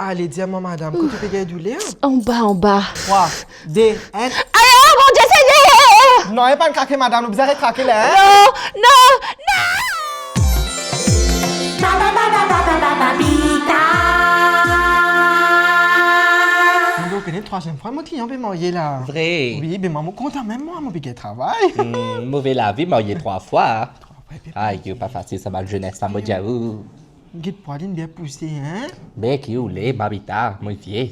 Allez, dis-moi, madame, que tu peux gagner du lait? En bas. 3, 2, 1. Ah mon Dieu, ça y est! Non, il n'y a pas de craquer, madame. Vous avez craqué là, hein? Non! Vous connaissez la troisième fois, moi, qui en vais marier là. Vrai. Oui, mais moi, je suis content, même moi, mon piquet de travail. Mauvais la vie, marié 3 fois. Ouais, puis, Aïe, pas facile, ça m'a le jeunesse, ça m'a dit où. guide poiline bien poussé, hein? Ben, qui ou les, babita, moi, vieux.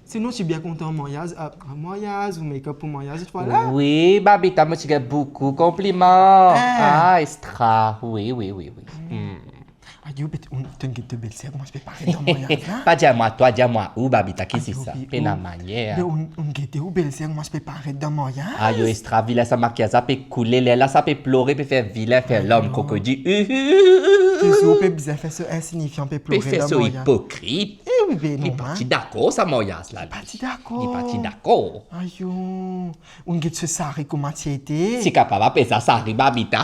Sinon, je suis bien content, mariage. Mariage ou make-up pour mariage, cette fois-là? Oui, babita, moi, tu as beaucoup de compliments. Ah. Ah, extra. Oui. Aïe, tu as une belle-sœur, comment je peux parler dans le mariage, là? Pas dis-moi, toi, dis-moi, où, babita, qui c'est Aïe, ça? oui, Pena où? manière. Mais on guette où, belle-sœur, comment je peux parler dans le mariage? Aïe, extra, vilain, ça marque, ça peut couler, là, ça peut pleurer, peut faire vilain, faire l'homme, crocodile. Qu'est-ce qu'on peut bien faire ça insignifiant, peut Peut pleurer faire dans ça le mariage? hypocrite. Eh oui, mais Il est non, hein? parti d'accord, ça, mariage, là. Parti d'accord. Il est parti d'accord. Aïe, on guette ce sari, comment tu étais? Si capable d'appeler ça arrive, babita.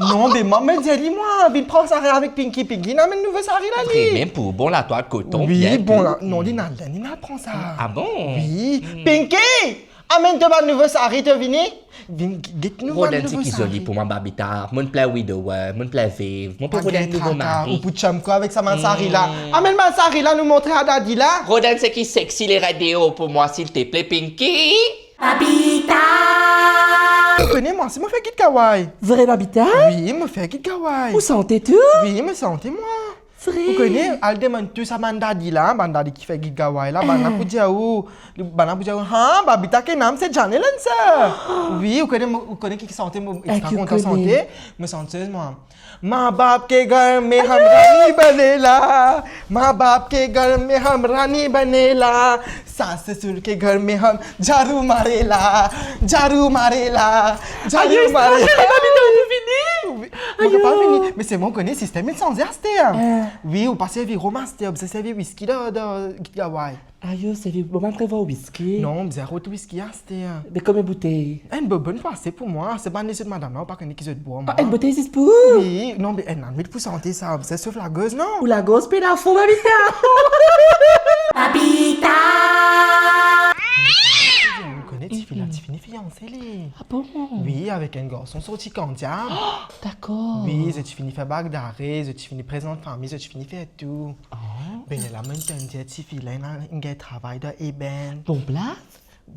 Non, mais maman, dis-moi, viens prendre ça avec Pinky. Pinky, non, mais nous veut ça là, Très même pour bon la toile coton. Oui, bien bon, tout. là, non, Lina, prends ça. Ah bon? Oui. Pinky, amène-toi ma nouveau sari, tu viens? Viens, guette-nous ma Roden, c'est nouveau qui sari. joli pour mon babita. Mon plaît widower, mon plaît vive. Mon peut Roden nouveau Ou mari. pour Chamko avec sa sari là. Amène ma sari là, nous montrer à Daddy là. Roden, c'est qui sexy les radios pour moi, s'il te plaît, Pinky? Connais-moi, c'est moi fait Kid Kawaii. Vrai Babita? Oui, me fait Kid Kawaii. Où sentez-tu? Oui, me sentez-moi. Vrai. Vous connaissez, elle demande tout ça, Bandadi là, Bandadi qui fait Kid Kawaii là, Bana pour dire où, hein, Babita Kenam, c'est Janelle ça. Oui, vous connaissez qui sentait, extra tu content connais. santé, me sentais moi. Ma बाप के घर में हम रानी बनेला माँ बाप के घर में हम रानी बनेला सास ससुर के घर में हम झाड़ू मारेला झाड़ू मारेला झाड़ू मारेला on n'a pas fini. Mais c'est bon, on connaît le système sans hein. Oui, on passe servir romaster, vous servir whisky de Hawaï. Aïe, c'est le moment de prévoir whisky. Non, on zéro whisky asté. Mais combien de bouteilles? Une bonne passée pour moi, c'est pas nécessaire madame, non, pas qu'on ait qui se boit. Ah, une bouteille, c'est pour? Oui, non, mais elle n'a mis pour santé ça, c'est sauf la gueuse, non? Ou la gosse pédale fond, Babita? On connaît Tiffany fiancée, les. Ah bon? Oui, avec un garçon sorti candidat. D'accord. Oui, je finis faire bague d'arrêt, je finis présente famille, je finis faire tout. Ben, il y a la même temps, Tiffany, là, il y a un travail de Eben. Bon place?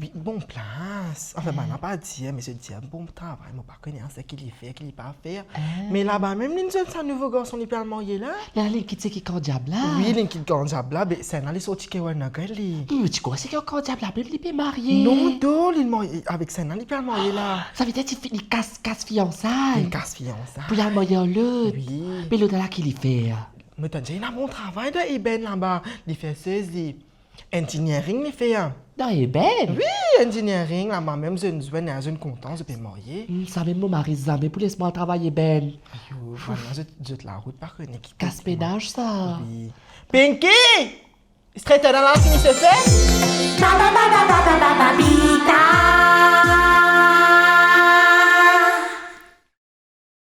Oui, bon place. Enfin, ben, on n'a pas dit, mais je dis, bon travail, je ne sais pas ce qu'il fait, qu'il n'est pas fait. Mais là-bas, même, il y a un nouveau garçon qui peut marier là. Là, les qui qui quand diable là? Oui, il y a un candidat là, c'est un allé sorti qui est un gars-là. Mais tu crois c'est quand diable là, même il peut marier? Non, il est marié avec ça, il peut marier là. Ça veut dire qu'il finit casse fiançailles. Une casse fiançailles. Puis il y a le moyen l'autre. Oui. Mais l'autre là, qu'il y fait? Mais t'as déjà un bon travail de Eben là-bas. Il fait ceci. Engineering, il fait un. Dans les ben? Oui, engineering, là-bas, même je suis content, je peux marier. Ça même mon mari jamais pour laisser-moi travailler ben. Aïe, maintenant, je te la route par contre. Casse pédage ça. Oui. Pinky! Straight dans la fini, c'est fait?